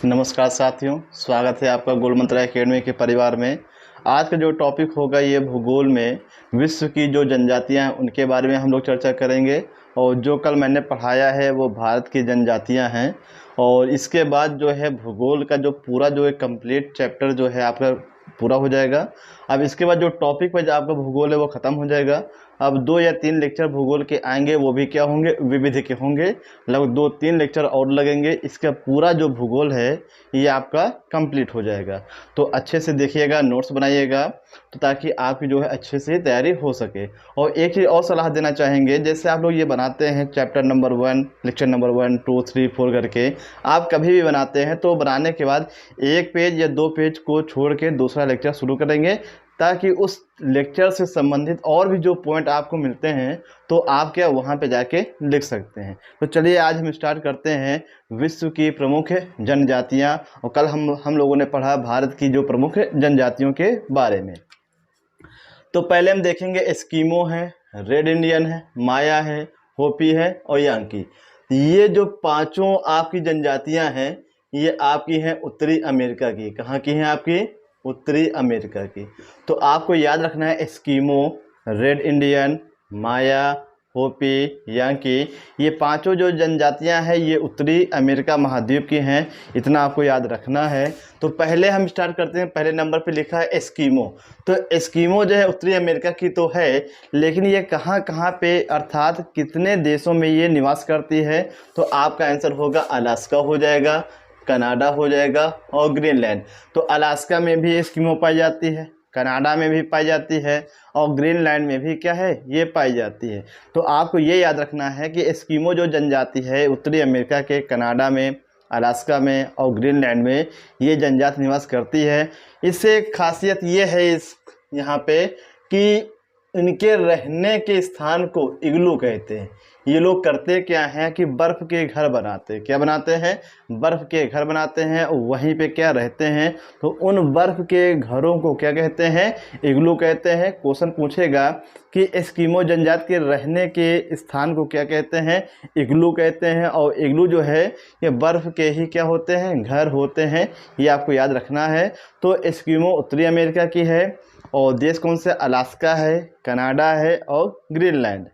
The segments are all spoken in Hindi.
नमस्कार साथियों, स्वागत है आपका गोल मंत्रा एकेडमी के परिवार में। आज का जो टॉपिक होगा ये भूगोल में विश्व की जो जनजातियां हैं उनके बारे में हम लोग चर्चा करेंगे। और जो कल मैंने पढ़ाया है वो भारत की जनजातियां हैं। और इसके बाद जो है भूगोल का जो पूरा जो है कंप्लीट चैप्टर जो है आपका पूरा हो जाएगा। अब इसके बाद जो टॉपिक पर आपका भूगोल है वो ख़त्म हो जाएगा। अब 2 या 3 लेक्चर भूगोल के आएंगे, वो भी क्या होंगे, विविध के होंगे। लगभग 2-3 लेक्चर और लगेंगे। इसका पूरा जो भूगोल है ये आपका कंप्लीट हो जाएगा। तो अच्छे से देखिएगा, नोट्स बनाइएगा, तो ताकि आपकी जो है अच्छे से तैयारी हो सके। और एक चीज़ और सलाह देना चाहेंगे, जैसे आप लोग ये बनाते हैं चैप्टर नंबर 1, लेक्चर नंबर 1, 2, 3, 4 करके आप कभी भी बनाते हैं तो बनाने के बाद 1 पेज या 2 पेज को छोड़ के दूसरा लेक्चर शुरू करेंगे, ताकि उस लेक्चर से संबंधित और भी जो पॉइंट आपको मिलते हैं तो आप क्या वहाँ पे जाके लिख सकते हैं। तो चलिए आज हम स्टार्ट करते हैं विश्व की प्रमुख जनजातियाँ। और कल हम लोगों ने पढ़ा भारत की जो प्रमुख जनजातियों के बारे में। तो पहले हम देखेंगे एस्किमो है, रेड इंडियन है, माया है, होपी है और यांकी। ये जो पांचों आपकी जनजातियां हैं ये आपकी हैं उत्तरी अमेरिका की। कहाँ की हैं आपकी? उत्तरी अमेरिका की। तो आपको याद रखना है एस्किमो, रेड इंडियन, माया, होपी, यांकी, ये पांचों जो जनजातियां हैं ये उत्तरी अमेरिका महाद्वीप की हैं। इतना आपको याद रखना है। तो पहले हम स्टार्ट करते हैं, पहले नंबर पे लिखा है एस्किमो। तो एस्किमो जो है उत्तरी अमेरिका की तो है, लेकिन ये कहाँ कहाँ पे अर्थात कितने देशों में ये निवास करती है? तो आपका आंसर होगा अलास्का हो जाएगा, कनाडा हो जाएगा और ग्रीनलैंड। तो अलास्का में भी एस्किमो पाई जाती है, कनाडा में भी पाई जाती है और ग्रीनलैंड में भी क्या है, ये पाई जाती है। तो आपको ये याद रखना है कि एस्किमो जो जनजाति है उत्तरी अमेरिका के कनाडा में, अलास्का में और ग्रीनलैंड में ये जनजाति निवास करती है। इससे खासियत ये है इस यहाँ पे कि इनके रहने के स्थान को इग्लू कहते हैं। ये लोग करते क्या हैं कि बर्फ़ के घर बनाते हैं। क्या बनाते हैं? बर्फ़ के घर बनाते हैं और वहीं पे क्या रहते हैं। तो उन बर्फ़ के घरों को क्या कहते हैं? इग्लू कहते हैं। क्वेश्चन पूछेगा कि एस्किमो जनजाति के रहने के स्थान को क्या कहते हैं? इग्लू कहते हैं। और इग्लू जो है ये बर्फ़ के ही क्या होते हैं? घर होते हैं। ये आपको याद रखना है। तो एस्किमो उत्तरी अमेरिका की है और देश कौन से? अलास्का है, कनाडा है और ग्रीनलैंड।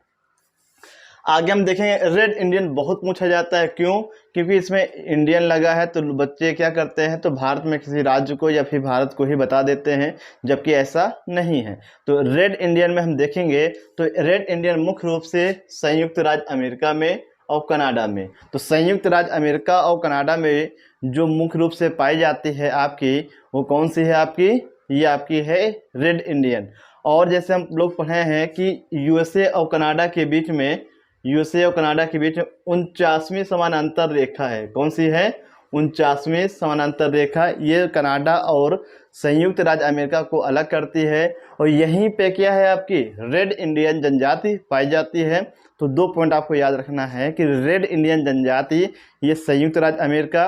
आगे हम देखेंगे रेड इंडियन बहुत पूछा जाता है। क्यों? क्योंकि इसमें इंडियन लगा है तो बच्चे क्या करते हैं, तो भारत में किसी राज्य को या फिर भारत को ही बता देते हैं, जबकि ऐसा नहीं है। तो रेड इंडियन में हम देखेंगे तो रेड इंडियन मुख्य रूप से संयुक्त राज्य अमेरिका में और कनाडा में। तो संयुक्त राज्य अमेरिका और कनाडा में जो मुख्य रूप से पाई जाती है आपकी, वो कौन सी है आपकी? ये आपकी है रेड इंडियन। और जैसे हम लोग पढ़े हैं कि यूएसए और कनाडा के बीच में 49वीं समानांतर रेखा है। कौन सी है? 49वीं समानांतर रेखा। ये कनाडा और संयुक्त राज्य अमेरिका को अलग करती है। और यहीं पे क्या है आपकी? रेड इंडियन जनजाति पाई जाती है। तो 2 पॉइंट आपको याद रखना है कि रेड इंडियन जनजाति ये संयुक्त राज्य अमेरिका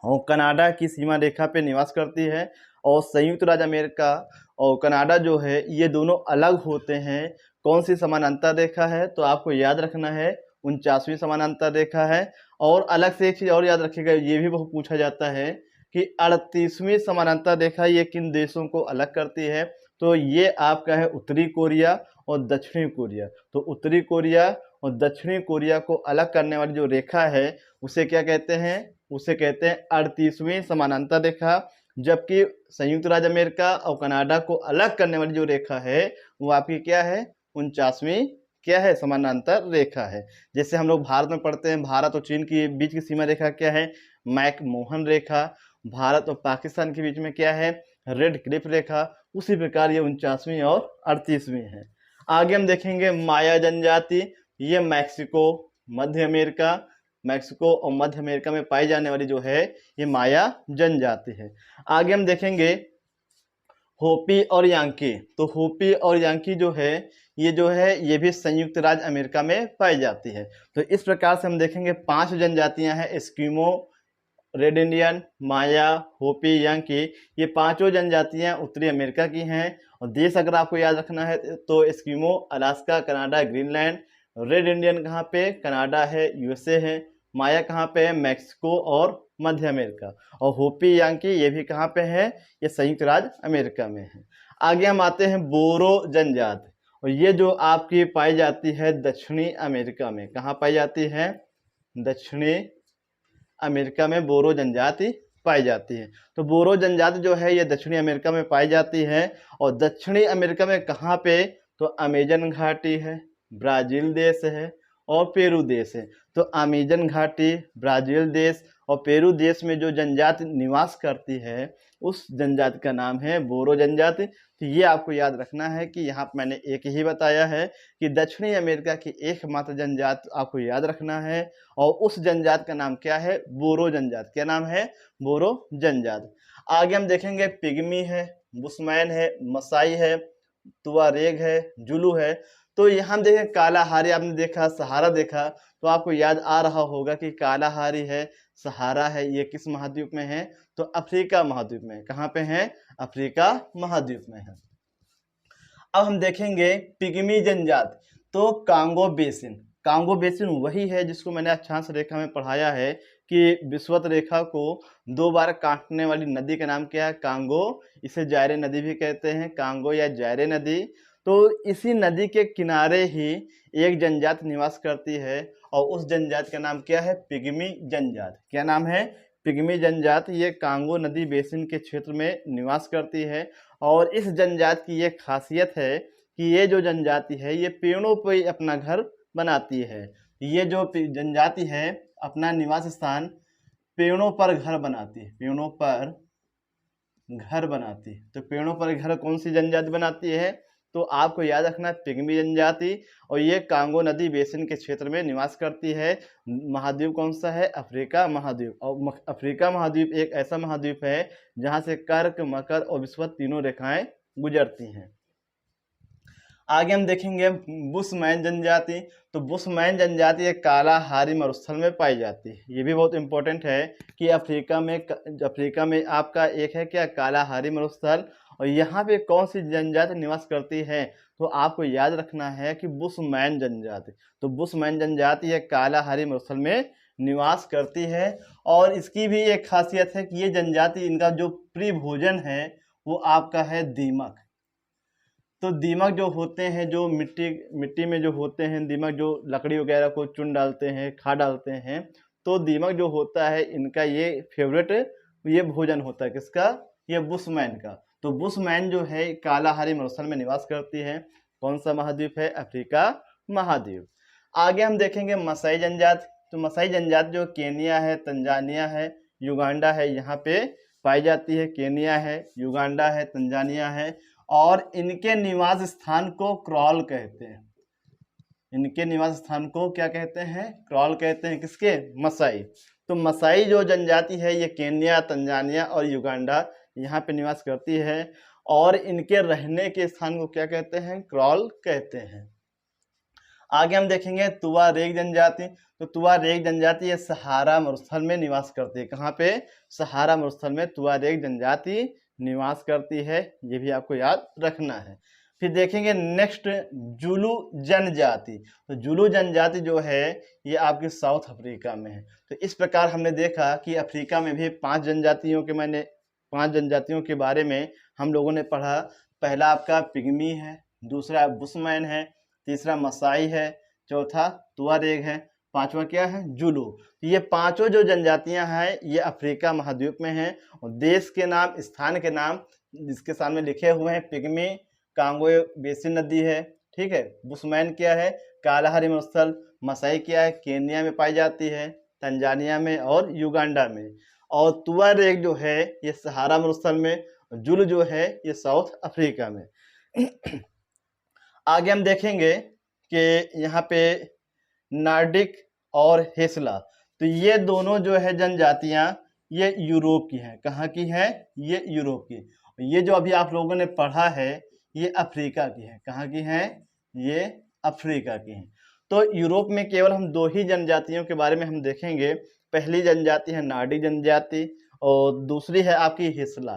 और कनाडा की सीमा रेखा पे निवास करती है। और संयुक्त राज्य अमेरिका और कनाडा जो है ये दोनों अलग होते हैं। कौन सी समानांतर रेखा है? तो आपको याद रखना है 49वीं समानांतर रेखा है। और अलग से एक चीज़ और याद रखिएगा, ये भी बहुत पूछा जाता है कि 38वीं समानांतर रेखा ये किन देशों को अलग करती है? तो ये आपका है उत्तरी कोरिया और दक्षिणी कोरिया। तो उत्तरी कोरिया और दक्षिणी कोरिया को अलग करने वाली जो रेखा है उसे क्या कहते हैं? उसे कहते हैं 38वीं समानांतर रेखा। जबकि संयुक्त राज्य अमेरिका और कनाडा को अलग करने वाली जो रेखा है वो आपकी क्या है? 49वीं क्या है? समानांतर रेखा है। जैसे हम लोग भारत में पढ़ते हैं, भारत और चीन के बीच की सीमा रेखा क्या है? मैक-मोहन रेखा। भारत और पाकिस्तान के बीच में क्या है? रेड क्लिफ रेखा। उसी प्रकार ये 49वीं और 38वीं है। आगे हम देखेंगे माया जनजाति। ये मैक्सिको और मध्य अमेरिका में पाई जाने वाली जो है ये माया जनजाति है। आगे हम देखेंगे होपी और यांकी। तो होपी और यांकी जो है ये भी संयुक्त राज्य अमेरिका में पाई जाती है। तो इस प्रकार से हम देखेंगे 5 जनजातियां हैं, एस्किमो, रेड इंडियन, माया, होपी, यांकी। ये पांचों जनजातियां उत्तरी अमेरिका की हैं। और देश अगर आपको याद रखना है तो Eskimo Alaska, Canada, Greenland. Red Indian कहाँ पे? कनाडा है, यूएसए है। माया कहाँ पे है? मैक्सिको और मध्य अमेरिका। और होपी यांकी ये भी कहाँ पे है? ये संयुक्त राज्य अमेरिका में है। आगे हम आते हैं बोरो जनजाति, और ये जो आपकी पाई जाती है दक्षिणी अमेरिका में। कहाँ पाई जाती है? दक्षिणी अमेरिका में बोरो जनजाति पाई जाती है। तो बोरो जनजाति जो है ये दक्षिणी अमेरिका में पाई जाती है। और दक्षिणी अमेरिका में कहाँ पे? तो अमेजन घाटी है, ब्राज़ील देश है और पेरू देश है। तो अमेजन घाटी, ब्राज़ील देश और पेरू देश में जो जनजाति निवास करती है उस जनजाति का नाम है बोरो जनजाति। तो ये आपको याद रखना है कि यहाँ पर मैंने एक ही बताया है कि दक्षिणी अमेरिका की एकमात्र जनजाति आपको याद रखना है, और उस जनजाति का नाम क्या है? बोरो जनजाति। क्या नाम है? बोरो जनजाति। आगे हम देखेंगे पिग्मी है, बुशमैन है, मसाई है, तुआरेग है, जुलू है। तो यहाँ देखें कालाहारी आपने देखा, सहारा देखा, तो आपको याद आ रहा होगा कि कालाहारी है, सहारा है, ये किस महाद्वीप में है? तो अफ्रीका महाद्वीप में। कहाँ पे है? अफ्रीका महाद्वीप में है। अब हम देखेंगे पिग्मी जनजाति। तो कांगो बेसिन, कांगो बेसिन वही है जिसको मैंने अक्षांश रेखा में पढ़ाया है कि विषुवत रेखा को 2 बार काटने वाली नदी का नाम क्या है? कांगो। इसे जायरे नदी भी कहते हैं, कांगो या जायरे नदी। तो इसी नदी के किनारे ही एक जनजाति निवास करती है, और उस जनजाति का नाम क्या है? पिग्मी जनजाति। क्या नाम है? पिग्मी जनजाति। ये कांगो नदी बेसिन के क्षेत्र में निवास करती है, और इस जनजाति की ये खासियत है कि ये जो जनजाति है ये पेड़ों पर ही अपना घर बनाती है। ये जो जनजाति है अपना निवास स्थान पेड़ों पर घर बनाती है, पेड़ों पर घर बनाती है। तो पेड़ों पर घर कौन सी जनजाति बनाती है? तो आपको याद रखना पिग्मी जनजाति, और ये कांगो नदी बेसिन के क्षेत्र में निवास करती है। महाद्वीप कौन सा है? अफ्रीका महाद्वीप। और अफ्रीका महाद्वीप एक ऐसा महाद्वीप है जहाँ से कर्क, मकर और विषुवत तीनों रेखाएं गुजरती हैं। आगे हम देखेंगे बुशमैन जनजाति। तो बुशमैन जनजाति एक कालाहारी मरुस्थल में पाई जाती है। ये भी बहुत इंपॉर्टेंट है कि अफ्रीका में आपका एक है क्या? कालाहारी मरुस्थल। और यहाँ पे कौन सी जनजाति निवास करती है? तो आपको याद रखना है कि बुशमैन जनजाति। तो बुशमैन जनजाति एक कालाहारी मरुस्थल में निवास करती है, और इसकी भी एक खासियत है कि ये जनजाति, इनका जो प्रिय भोजन है वो आपका है दीमक। तो दीमक जो होते हैं, जो मिट्टी में जो होते हैं दीमक, जो लकड़ी वगैरह को चुन डालते हैं, खा डालते हैं, तो दीमक जो होता है इनका ये फेवरेट ये भोजन होता है। किसका? ये बुशमैन का। तो बुशमैन जो है कालाहारी मरुस्थल में निवास करती है। कौन सा महाद्वीप है? अफ्रीका महाद्वीप। आगे हम देखेंगे मसाई जनजाति। तो मसाई जनजाति जो केनिया है, तंजानिया है, युगांडा है, यहाँ पे पाई जाती है। केनिया है, युगांडा है, तंजानिया है, और इनके निवास स्थान को क्रॉल कहते हैं। इनके निवास स्थान को क्या कहते हैं? क्रॉल कहते हैं। किसके? मसाई। तो मसाई जो जनजाति है ये केन्या, तंजानिया और युगांडा यहाँ पे निवास करती है, और इनके रहने के स्थान को क्या कहते हैं? क्रॉल कहते हैं। आगे हम देखेंगे तुआरेग जनजाति। तो तुआरेग जनजाति ये सहारा मरुस्थल में निवास करती है। कहाँ पे? सहारा मरुस्थल में तुआरेग जनजाति निवास करती है। ये भी आपको याद रखना है। फिर देखेंगे नेक्स्ट जुलू जनजाति। तो जुलू जनजाति जो है ये आपके साउथ अफ्रीका में है। तो इस प्रकार हमने देखा कि अफ्रीका में भी 5 जनजातियों के बारे में हम लोगों ने पढ़ा। पहला आपका पिग्मी है, दूसरा बुशमैन है, तीसरा मसाई है, चौथा तुआरेग है, पांचवा क्या है? जुलू। ये पांचों जो जनजातियां हैं ये अफ्रीका महाद्वीप में हैं, और देश के नाम, स्थान के नाम जिसके सामने लिखे हुए हैं। पिग्मी कांगो बेसिन नदी है, ठीक है। बुशमैन क्या है? कालाहारी मरुस्थल। मसाई क्या है? केन्या में पाई जाती है, तंजानिया में और युगांडा में। और तुआरेग जो है ये सहारा मरुस्थल में, जुलू जो है ये साउथ अफ्रीका में। आगे हम देखेंगे कि यहाँ पे नार्डिक और हेसला, तो ये दोनों जो है जनजातियां ये यूरोप की हैं। कहाँ की हैं? ये यूरोप की। ये जो अभी आप लोगों ने पढ़ा है ये अफ्रीका की है। कहाँ की हैं? ये अफ्रीका की हैं। तो यूरोप में केवल हम 2 ही जनजातियों के बारे में हम देखेंगे। पहली जनजाति है नार्डिक जनजाति, और दूसरी है आपकी हेसला।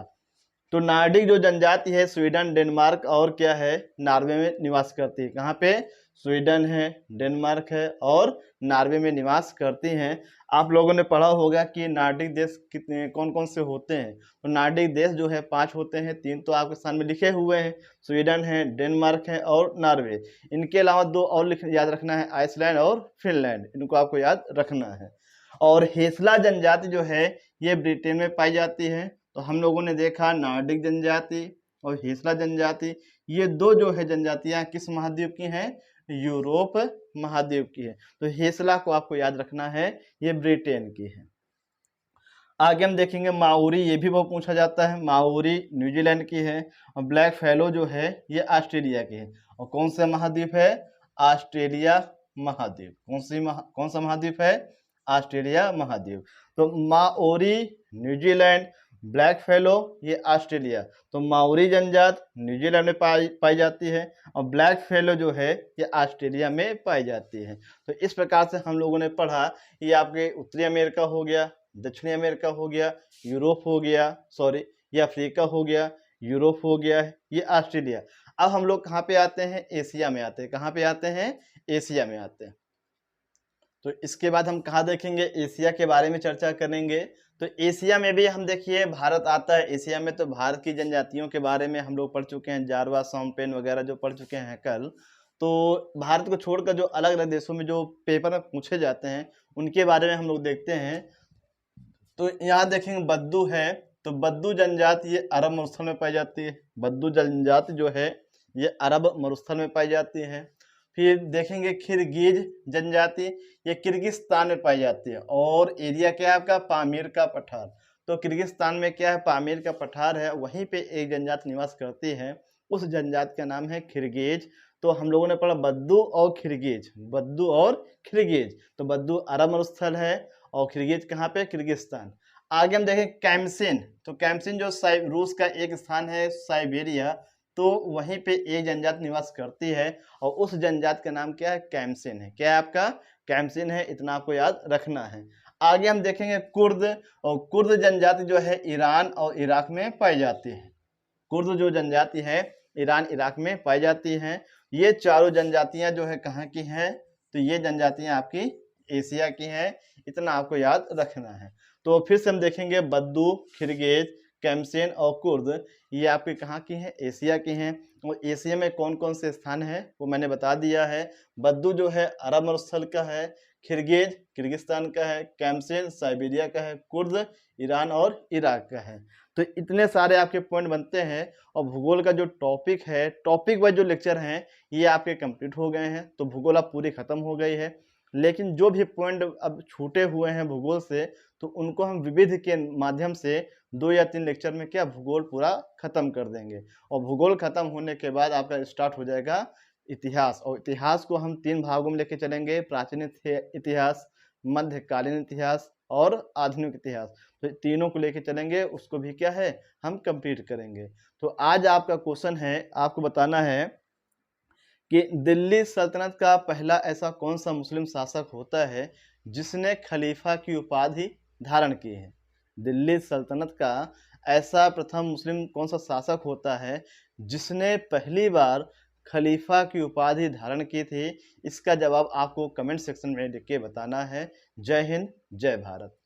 तो नार्डिक जो जनजाति है स्वीडन, डेनमार्क और क्या है नॉर्वे में निवास करती है। कहाँ पे? स्वीडन है, डेनमार्क है और नॉर्वे में निवास करती हैं। आप लोगों ने पढ़ा होगा कि नार्डिक देश कितने कौन कौन से होते हैं। तो नार्डिक देश जो है 5 होते हैं, 3 तो आपके सामने लिखे हुए हैं, स्वीडन है, डेनमार्क है और नॉर्वे। इनके अलावा 2 और याद रखना है, आइसलैंड और फिनलैंड, इनको आपको याद रखना है। और हेसला जनजाति जो है ये ब्रिटेन में पाई जाती है। तो हम लोगों ने देखा नार्डिक जनजाति और हेसला जनजाति, ये 2 जो है जनजातियां किस महाद्वीप की हैं? यूरोप महाद्वीप की है। तो हेसला को आपको याद रखना है, ये ब्रिटेन की है। आगे हम देखेंगे माओरी, ये भी बहुत पूछा जाता है। माओरी न्यूजीलैंड की है और ब्लैक फैलो जो है ये ऑस्ट्रेलिया की है। और कौन सा महाद्वीप है? ऑस्ट्रेलिया महाद्वीप। कौन सा महाद्वीप है? ऑस्ट्रेलिया महाद्वीप। तो माओरी न्यूजीलैंड, ब्लैक फेलो ये ऑस्ट्रेलिया। तो माओरी जनजात न्यूजीलैंड में पाई जाती है और ब्लैक फेलो जो है ये ऑस्ट्रेलिया में पाई जाती है। तो इस प्रकार से हम लोगों ने पढ़ा, ये आपके उत्तरी अमेरिका हो गया, दक्षिणी अमेरिका हो गया, यूरोप हो गया, सॉरी ये अफ्रीका हो गया, यूरोप हो गया, ये ऑस्ट्रेलिया। अब हम लोग कहाँ पे आते हैं? एशिया में आते हैं। कहाँ पे आते हैं? एशिया में आते हैं। तो इसके बाद हम कहाँ देखेंगे? एशिया के बारे में चर्चा करेंगे। तो एशिया में भी हम देखिए भारत आता है। एशिया में तो भारत की जनजातियों के बारे में हम लोग पढ़ चुके हैं, जारवा, सोमपेन वगैरह जो पढ़ चुके हैं कल। तो भारत को छोड़कर जो अलग अलग देशों में जो पेपर में पूछे जाते हैं उनके बारे में हम लोग देखते हैं। तो यहाँ देखेंगे बद्दू है, तो बद्दू जनजाति ये अरब मरुस्थल में पाई जाती है। बद्दू जनजाति जो है ये अरब मरुस्थल में पाई जाती है। फिर देखेंगे किर्गिज जनजाति, ये किर्गिस्तान में पाई जाती है और एरिया क्या है आपका? पामीर का पठार। तो किर्गिस्तान में क्या है? पामीर का पठार है, वहीं पे एक जनजाति निवास करती है, उस जनजाति का नाम है किर्गिज। तो हम लोगों ने पढ़ा बद्दू और किर्गिज, बद्दू और किर्गिज। तो बद्दू अरब मरुस्थल है और किर्गिज कहाँ पे? किर्गिस्तान। आगे हम देखें कैम्सिन, तो कैम्सिन जो रूस का एक स्थान है साइबेरिया, तो वहीं पे एक जनजाति निवास करती है और उस जनजाति का नाम क्या है? कैम्सिन है। क्या है आपका? कैम्सिन है, इतना आपको याद रखना है। आगे हम देखेंगे कुर्द, और कुर्द जनजाति जो है ईरान और इराक में पाई जाती है। कुर्द जो जनजाति है ईरान इराक में पाई जाती हैं। ये चारों जनजातियां जो है कहाँ की हैं? तो ये जनजातियां आपकी एशिया की हैं, इतना आपको याद रखना है। तो फिर से हम देखेंगे बद्दू, किर्गिज, कैम्सिन और कुर्द, ये आपके कहाँ की हैं? एशिया की हैं। और एशिया में कौन कौन से स्थान है वो मैंने बता दिया है। बद्दू जो है अरब मरुस्थल का है, किर्गिज किर्गिस्तान का है, कैम्सिन साइबेरिया का है, कुर्द ईरान और इराक का है। तो इतने सारे आपके पॉइंट बनते हैं और भूगोल का जो टॉपिक है, टॉपिक वाइज जो लेक्चर हैं ये आपके कंप्लीट हो गए हैं। तो भूगोल अब पूरी खत्म हो गई है, लेकिन जो भी पॉइंट अब छूटे हुए हैं भूगोल से, तो उनको हम विविध के माध्यम से 2 या 3 लेक्चर में क्या भूगोल पूरा खत्म कर देंगे। और भूगोल खत्म होने के बाद आपका स्टार्ट हो जाएगा इतिहास, और इतिहास को हम 3 भागों में लेके चलेंगे, प्राचीन इतिहास, मध्यकालीन इतिहास और आधुनिक इतिहास। तो तीनों को लेके चलेंगे, उसको भी क्या है हम कंप्लीट करेंगे। तो आज आपका क्वेश्चन है, आपको बताना है कि दिल्ली सल्तनत का पहला ऐसा कौन सा मुस्लिम शासक होता है जिसने खलीफा की उपाधि धारण की है। दिल्ली सल्तनत का ऐसा प्रथम मुस्लिम कौन सा शासक होता है जिसने पहली बार खलीफा की उपाधि धारण की थी। इसका जवाब आपको कमेंट सेक्शन में लिख के बताना है। जय हिंद, जय भारत।